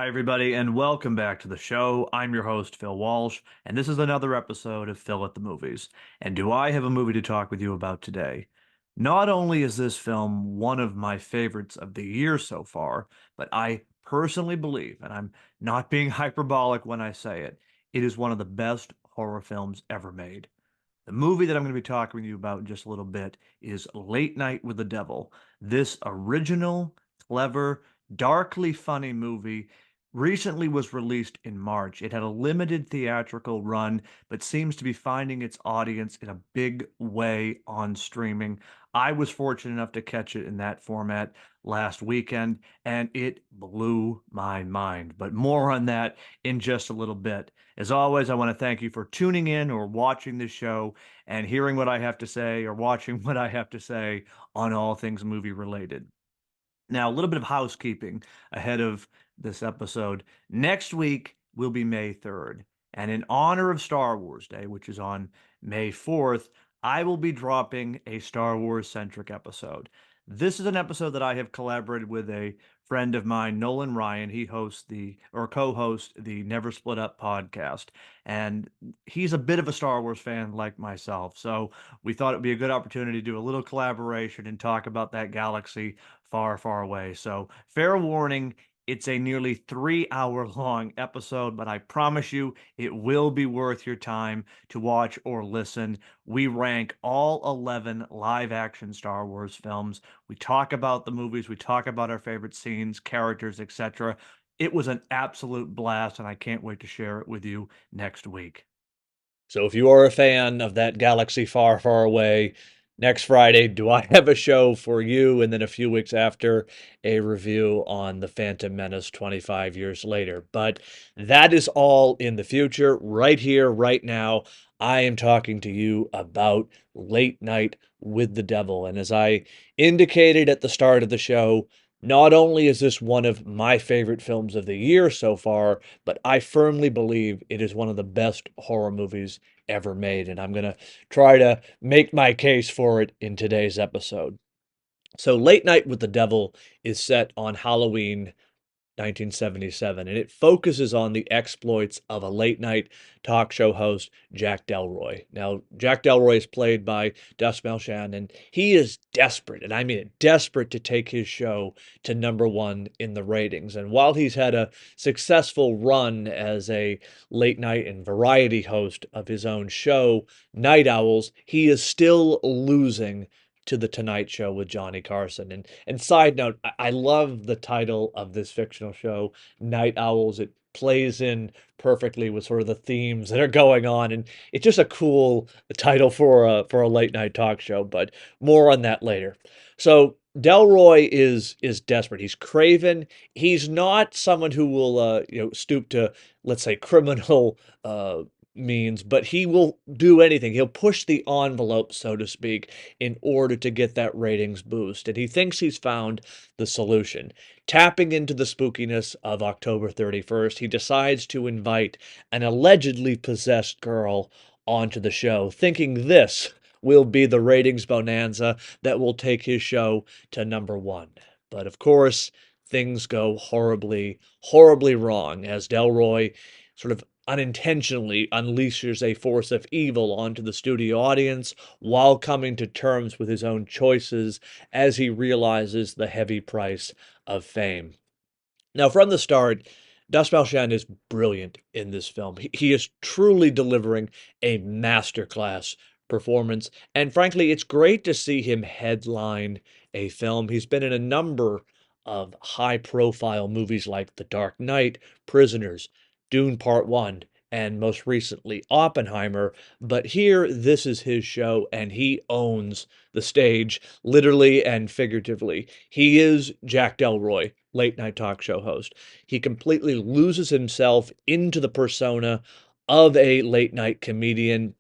everybody, and welcome back to the show. I'm your host, Phil Walsh, and this is another episode of Phil at the Movies. And do I have a movie to talk with you about today? Not only is this film one of my favorites of the year so far, but I personally believe, and I'm not being hyperbolic when I say it, it is one of the best horror films ever made. The movie that I'm going to be talking with you about in just a little bit is Late Night with the Devil. This original, clever, darkly funny movie recently was released in March. It had a limited theatrical run, but seems to be finding its audience in a big way on streaming. I was fortunate enough to catch it in that format last weekend, and it blew my mind. But more on that in just a little bit. As always, I want to thank you for tuning in or watching this show and hearing what I have to say or watching what I have to say on all things movie related. Now, a little bit of housekeeping ahead of this episode. Next week will be May 3rd. And in honor of Star Wars Day, which is on May 4th, I will be dropping a Star Wars centric episode. This is an episode that I have collaborated with a friend of mine, Nolan Ryan. He hosts or co-hosts the Never Split Up podcast. And he's a bit of a Star Wars fan like myself. So we thought it would be a good opportunity to do a little collaboration and talk about that galaxy far, far away. So, fair warning, it's a nearly 3 hour long episode, but I promise you it will be worth your time to watch or listen. We rank all 11 live action Star Wars films. We talk about the movies, we talk about our favorite scenes, characters, etc. It was an absolute blast, and I can't wait to share it with you next week. So if you are a fan of that galaxy far, far away, next Friday, do I have a show for you? And then a few weeks after, a review on The Phantom Menace 25 years later. But that is all in the future. Right here, right now, I am talking to you about Late Night with the Devil. And as I indicated at the start of the show, not only is this one of my favorite films of the year so far, but I firmly believe it is one of the best horror movies ever made. And I'm going to try to make my case for it in today's episode. So, Late Night with the Devil is set on Halloween 1977, and it focuses on the exploits of a late night talk show host, Jack Delroy. Now, Jack Delroy is played by Des Malchan, and he is desperate, and I mean it, desperate to take his show to number one in the ratings. And while he's had a successful run as a late night and variety host of his own show, Night Owls, he is still losing to the Tonight Show with Johnny Carson. And side note, I love the title of this fictional show, Night Owls. It plays in perfectly with sort of the themes that are going on, and it's just a cool title for a late night talk show. But more on that later. So Delroy is desperate. He's craven. He's not someone who will stoop to, let's say, criminal means, but he will do anything. He'll push the envelope, so to speak, in order to get that ratings boost. And he thinks he's found the solution. Tapping into the spookiness of October 31st, he decides to invite an allegedly possessed girl onto the show, thinking this will be the ratings bonanza that will take his show to number one. But of course, things go horribly, horribly wrong as Delroy sort of unintentionally unleashes a force of evil onto the studio audience while coming to terms with his own choices as he realizes the heavy price of fame. Now, from the start, Das Malchan is brilliant in this film. He is truly delivering a masterclass performance, and frankly, it's great to see him headline a film. He's been in a number of high-profile movies like The Dark Knight, Prisoners, Dune Part 1, and most recently Oppenheimer, but here this is his show and he owns the stage literally and figuratively. He is Jack Delroy, late night talk show host. He completely loses himself into the persona of a late night comedian.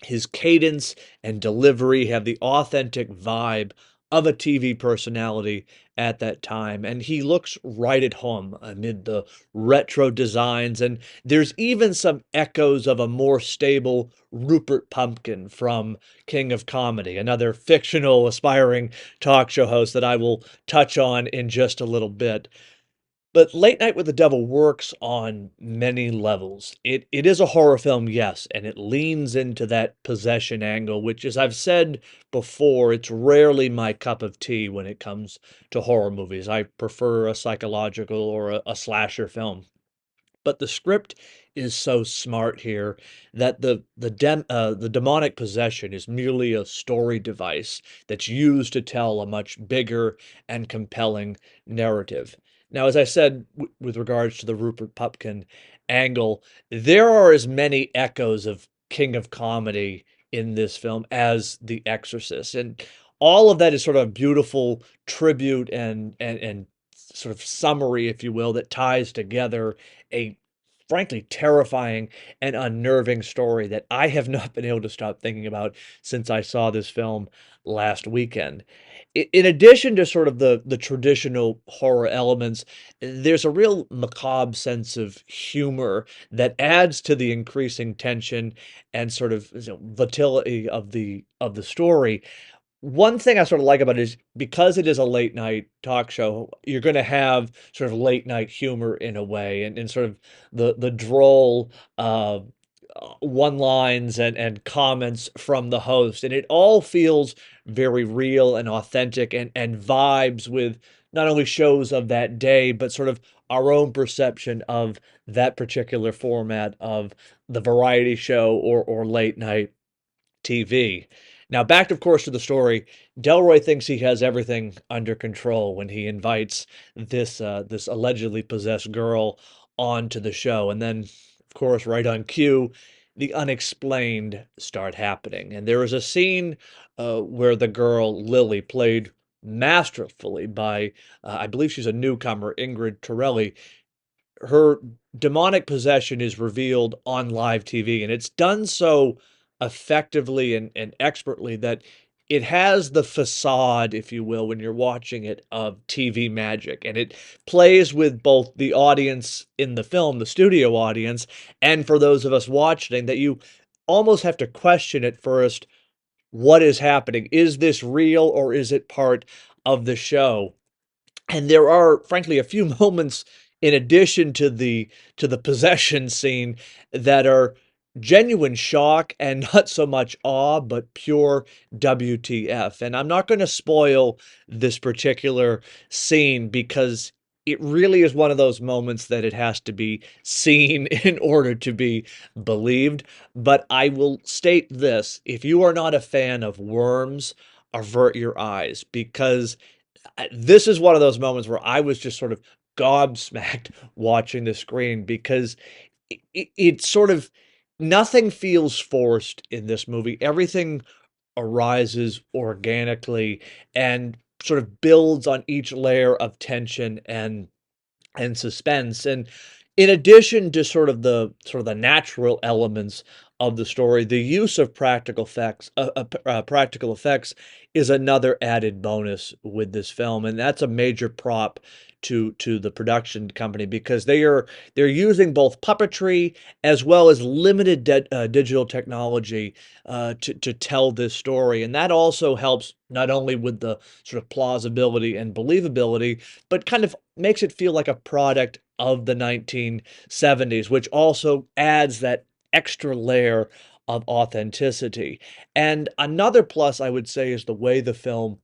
His cadence and delivery have the authentic vibe of a TV personality at that time, and he looks right at home amid the retro designs, and there's even some echoes of a more stable Rupert Pumpkin from King of Comedy, another fictional aspiring talk show host that I will touch on in just a little bit. But Late Night with the Devil works on many levels. It is a horror film, yes, and it leans into that possession angle, which, as I've said before, it's rarely my cup of tea when it comes to horror movies. I prefer a psychological or a slasher film. But the script is so smart here that the demonic possession is merely a story device that's used to tell a much bigger and compelling narrative. Now, as I said with regards to the Rupert Pupkin angle, there are as many echoes of King of Comedy in this film as The Exorcist, and all of that is sort of a beautiful tribute and sort of summary, if you will, that ties together a frankly terrifying and unnerving story that I have not been able to stop thinking about since I saw this film last weekend. In addition to sort of the traditional horror elements, there's a real macabre sense of humor that adds to the increasing tension and sort of, volatility of the story. One thing I sort of like about it is because it is a late night talk show, you're gonna have sort of late night humor in a way and sort of the droll, one lines and comments from the host, and it all feels very real and authentic and vibes with not only shows of that day, but sort of our own perception of that particular format of the variety show or late night TV. Now, back, of course, to the story. Delroy thinks he has everything under control when he invites this allegedly possessed girl onto the show, and then, of course, right on cue, the unexplained start happening. And there is a scene where the girl Lily, played masterfully by, I believe she's a newcomer, Ingrid Torelli, her demonic possession is revealed on live TV, and it's done so effectively and expertly that it has the facade, if you will, when you're watching it, of TV magic. And it plays with both the audience in the film, the studio audience, and for those of us watching, that you almost have to question at first, what is happening? Is this real or is it part of the show? And there are, frankly, a few moments in addition to the possession scene that are genuine shock and not so much awe, but pure WTF. And I'm not going to spoil this particular scene because it really is one of those moments that it has to be seen in order to be believed. But I will state this: if you are not a fan of worms, avert your eyes, because this is one of those moments where I was just sort of gobsmacked watching the screen because it sort of, nothing feels forced in this movie. Everything arises organically and sort of builds on each layer of tension and suspense. And in addition to sort of the natural elements of the story, the use of practical effects is another added bonus with this film, and that's a major prop to the production company because they're using both puppetry as well as limited digital technology to tell this story, and that also helps not only with the sort of plausibility and believability, but kind of makes it feel like a product of the 1970s, which also adds that extra layer of authenticity. And another plus I would say is the way the film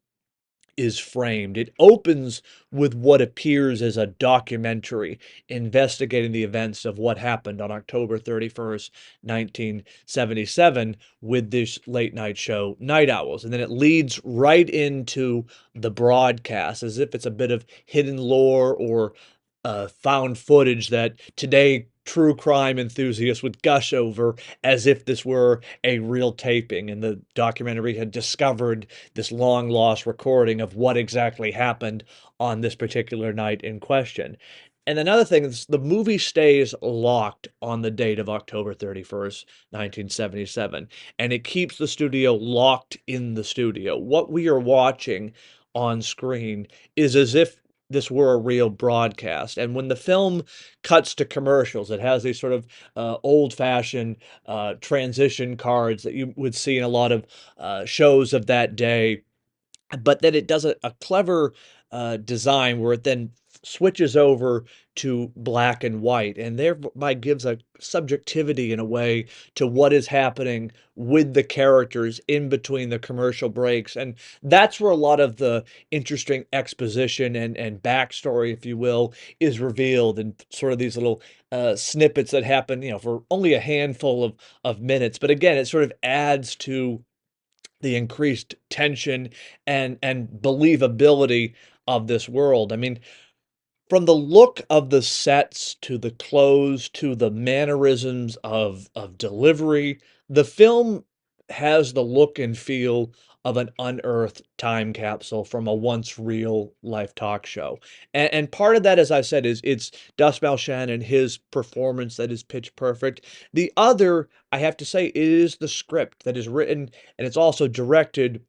is framed. It opens with what appears as a documentary investigating the events of what happened on October 31st, 1977, with this late night show, Night Owls. And then it leads right into the broadcast as if it's a bit of hidden lore or found footage that today true crime enthusiasts would gush over as if this were a real taping and the documentary had discovered this long lost recording of what exactly happened on this particular night in question. And another thing is the movie stays locked on the date of October 31st, 1977, and it keeps the studio locked in the studio. What we are watching on screen is as if this were a real broadcast. And when the film cuts to commercials, it has these sort of old-fashioned transition cards that you would see in a lot of shows of that day, but then it does a clever design where it then switches over to black and white, and thereby gives a subjectivity in a way to what is happening with the characters in between the commercial breaks. And that's where a lot of the interesting exposition and backstory, if you will, is revealed, and sort of these little snippets that happen, for only a handful of minutes. But again, it sort of adds to the increased tension and believability of this world. I mean, from the look of the sets to the clothes to the mannerisms of delivery, the film has the look and feel of an unearthed time capsule from a once real life talk show. And part of that, as I said, is it's Dust Malshan and his performance that is pitch perfect. The other, I have to say, is the script that is written, and it's also directed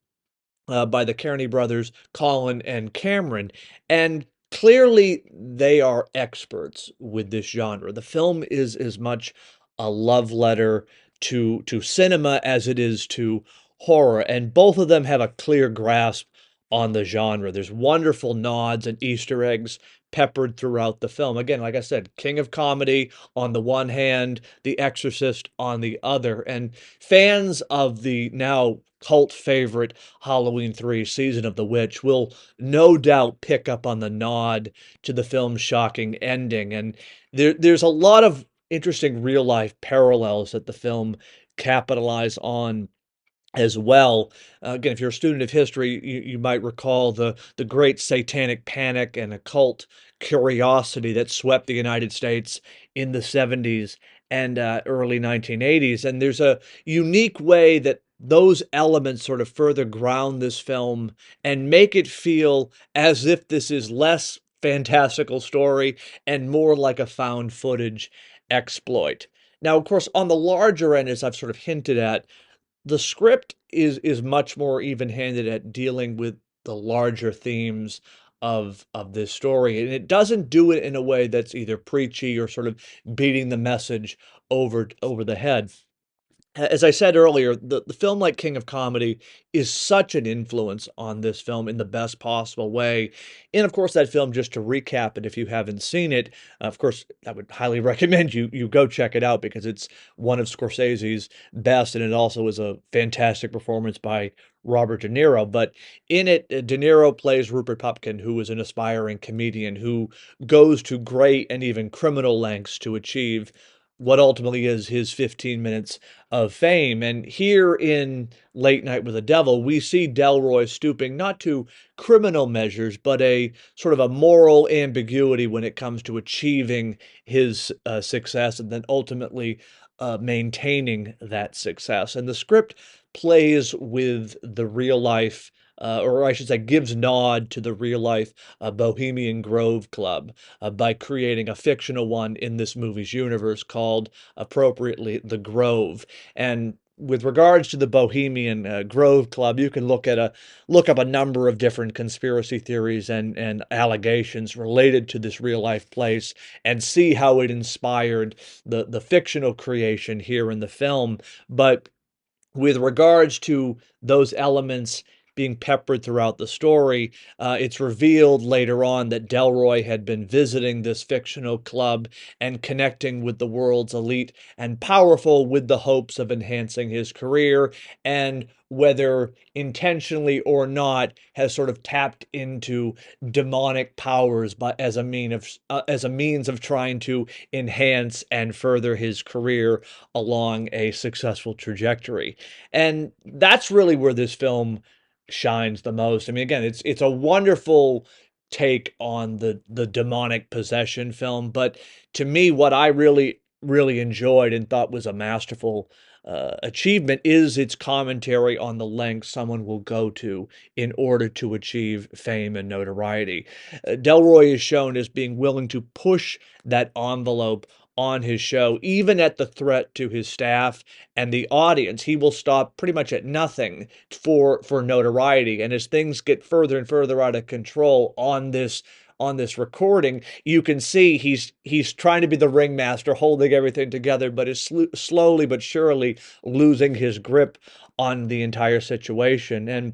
by the Kearney brothers, Colin and Cameron. And clearly, they are experts with this genre. The film is as much a love letter to cinema as it is to horror, and both of them have a clear grasp on the genre. There's wonderful nods and Easter eggs peppered throughout the film. Again, like I said, King of Comedy on the one hand, The Exorcist on the other. And fans of the now cult favorite Halloween 3 Season of the Witch will no doubt pick up on the nod to the film's shocking ending. And there's a lot of interesting real life parallels that the film capitalize on as well. Again, if you're a student of history, you might recall the great satanic panic and occult curiosity that swept the United States in the 70s and early 1980s. And there's a unique way that those elements sort of further ground this film and make it feel as if this is less fantastical story and more like a found footage exploit. Now, of course, on the larger end, as I've sort of hinted at, the script is much more even-handed at dealing with the larger themes of this story, and it doesn't do it in a way that's either preachy or sort of beating the message over the head. As I said earlier, the film like King of Comedy is such an influence on this film in the best possible way. And of course, that film, just to recap it, if you haven't seen it, of course, I would highly recommend you go check it out because it's one of Scorsese's best, and it also is a fantastic performance by Robert De Niro. But in it, De Niro plays Rupert Pupkin, who is an aspiring comedian who goes to great and even criminal lengths to achieve what ultimately is his 15 minutes of fame. And here in Late Night with the Devil, we see Delroy stooping not to criminal measures, but a sort of a moral ambiguity when it comes to achieving his success and then ultimately maintaining that success. And the script plays with the real life. Or I should say, gives nod to the real life Bohemian Grove Club by creating a fictional one in this movie's universe called appropriately The Grove. And with regards to the Bohemian Grove Club, you can look up a number of different conspiracy theories and allegations related to this real life place and see how it inspired the fictional creation here in the film. But with regards to those elements being peppered throughout the story, it's revealed later on that Delroy had been visiting this fictional club and connecting with the world's elite and powerful with the hopes of enhancing his career, and whether intentionally or not, has sort of tapped into demonic powers but as a means of trying to enhance and further his career along a successful trajectory. And that's really where this film shines the most. I mean, again, it's a wonderful take on the demonic possession film, but to me, what I really enjoyed and thought was a masterful achievement is its commentary on the lengths someone will go to in order to achieve fame and notoriety. Delroy is shown as being willing to push that envelope on his show, even at the threat to his staff and the audience. He will stop pretty much at nothing for notoriety. And as things get further and further out of control on this recording, you can see he's trying to be the ringmaster, holding everything together, but is slowly but surely losing his grip on the entire situation. And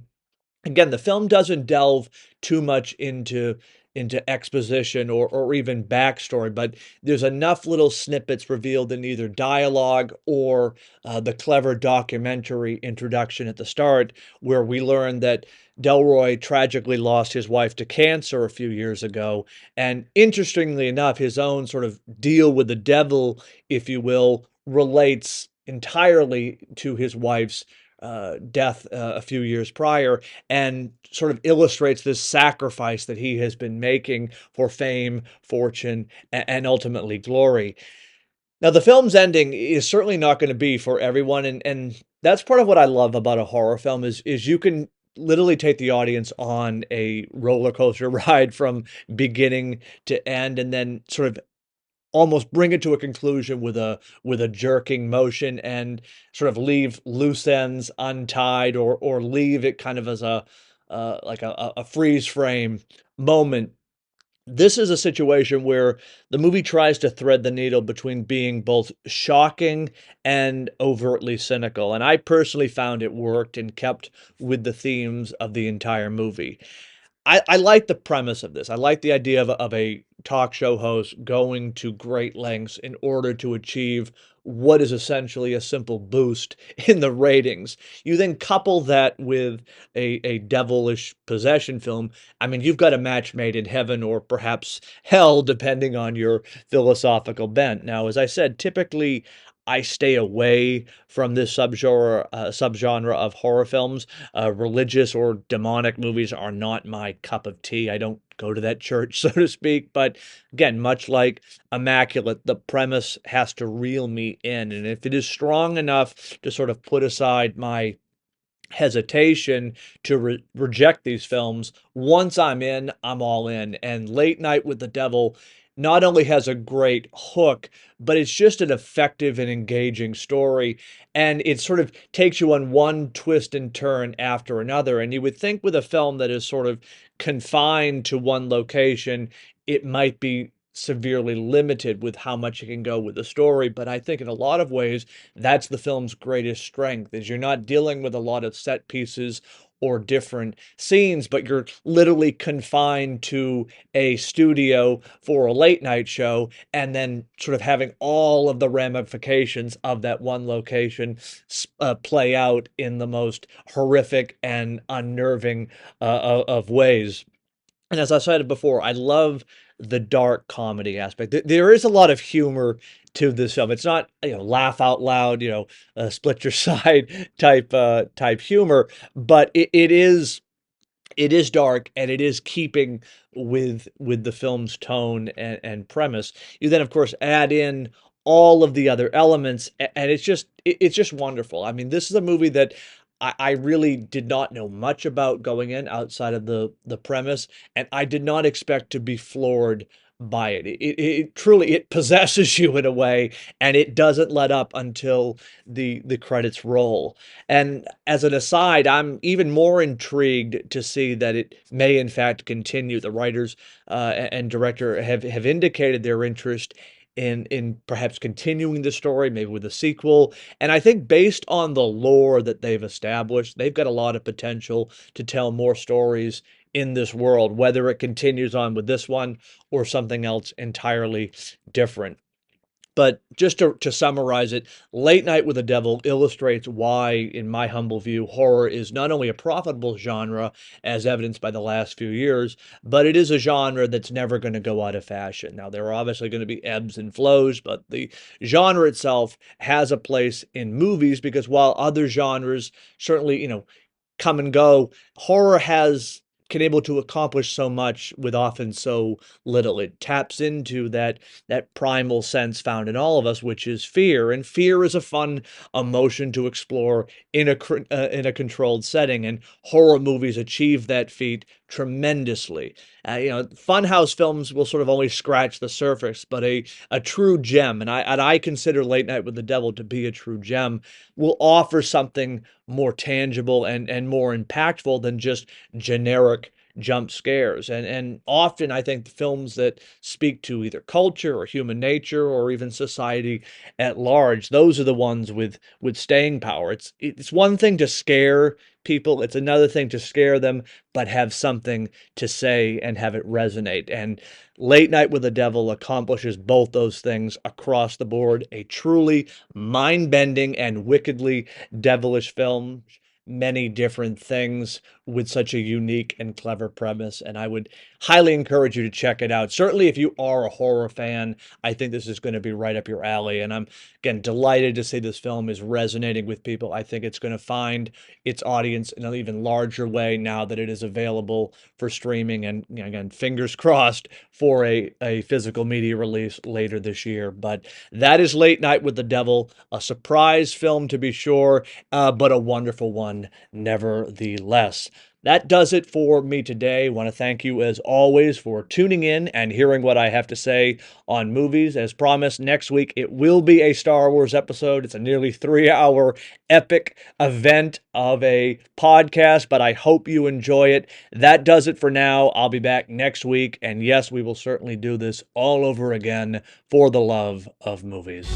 again, the film doesn't delve too much into into exposition or even backstory, but there's enough little snippets revealed in either dialogue or the clever documentary introduction at the start, where we learn that Delroy tragically lost his wife to cancer a few years ago. And interestingly enough, his own sort of deal with the devil, if you will, relates entirely to his wife's death a few years prior, and sort of illustrates this sacrifice that he has been making for fame, fortune, and ultimately glory. Now, the film's ending is certainly not going to be for everyone, and that's part of what I love about a horror film is you can literally take the audience on a roller coaster ride from beginning to end, and then sort of almost bring it to a conclusion with a jerking motion, and sort of leave loose ends untied, or leave it kind of as a like a freeze frame moment. This is a situation where the movie tries to thread the needle between being both shocking and overtly cynical, and I personally found it worked and kept with the themes of the entire movie. I like the premise of this. I like the idea of a talk show host going to great lengths in order to achieve what is essentially a simple boost in the ratings. You then couple that with a devilish possession film. I mean, you've got a match made in heaven or perhaps hell, depending on your philosophical bent. Now, as I said, typically I stay away from this subgenre of horror films. Religious or demonic movies are not my cup of tea. I don't go to that church, so to speak. But again, much like Immaculate, the premise has to reel me in. And if it is strong enough to sort of put aside my hesitation to reject these films, once I'm in, I'm all in. And Late Night with the Devil not only has a great hook, but it's just an effective and engaging story. And it sort of takes you on one twist and turn after another. And you would think with a film that is sort of confined to one location, it might be severely limited with how much it can go with the story. But I think in a lot of ways, that's the film's greatest strength, is you're not dealing with a lot of set pieces or different scenes, but you're literally confined to a studio for a late night show, and then sort of having all of the ramifications of that one location play out in the most horrific and unnerving of ways. And as I said before, I love the dark comedy aspect. There is a lot of humor to this film. It's not, laugh out loud, split your side type humor, but it is dark, and it is keeping with the film's tone and premise. You then, of course, add in all of the other elements, and it's just wonderful. I mean, this is a movie that I really did not know much about going in outside of the premise, and I did not expect to be floored by it. It truly it possesses you in a way, and it doesn't let up until the credits roll. And as an aside, I'm even more intrigued to see that it may in fact continue. The writers and director have indicated their interest in perhaps continuing the story, maybe with a sequel. And I think based on the lore that they've established, they've got a lot of potential to tell more stories in this world, whether it continues on with this one or something else entirely different. But just to summarize it, Late Night with the Devil illustrates why, in my humble view, horror is not only a profitable genre, as evidenced by the last few years, but it is a genre that's never going to go out of fashion. Now, there are obviously going to be ebbs and flows, but the genre itself has a place in movies, because while other genres certainly, come and go, horror has can able to accomplish so much with often so little. It taps into that primal sense found in all of us, which is fear, and fear is a fun emotion to explore in a controlled setting, and horror movies achieve that feat tremendously. Funhouse films will sort of only scratch the surface, but a true gem, and I consider Late Night with the Devil to be a true gem, will offer something more tangible and more impactful than just generic jump scares. And often I think the films that speak to either culture or human nature or even society at large, those are the ones with staying power. It's one thing to scare people, it's another thing to scare them, but have something to say and have it resonate. And Late Night with the Devil accomplishes both those things across the board. A truly mind bending and wickedly devilish film. Many different things with such a unique and clever premise. And I would highly encourage you to check it out. Certainly, if you are a horror fan, I think this is going to be right up your alley. And I'm, again, delighted to see this film is resonating with people. I think it's going to find its audience in an even larger way now that it is available for streaming. And again, fingers crossed for a physical media release later this year. But that is Late Night with the Devil, a surprise film to be sure, but a wonderful one nevertheless. That does it for me today. I want to thank you, as always, for tuning in and hearing what I have to say on movies. As promised, next week it will be a Star Wars episode. It's a nearly 3 hour epic event of a podcast, but I hope you enjoy it. That does it for now. I'll be back next week. And yes, we will certainly do this all over again for the love of movies.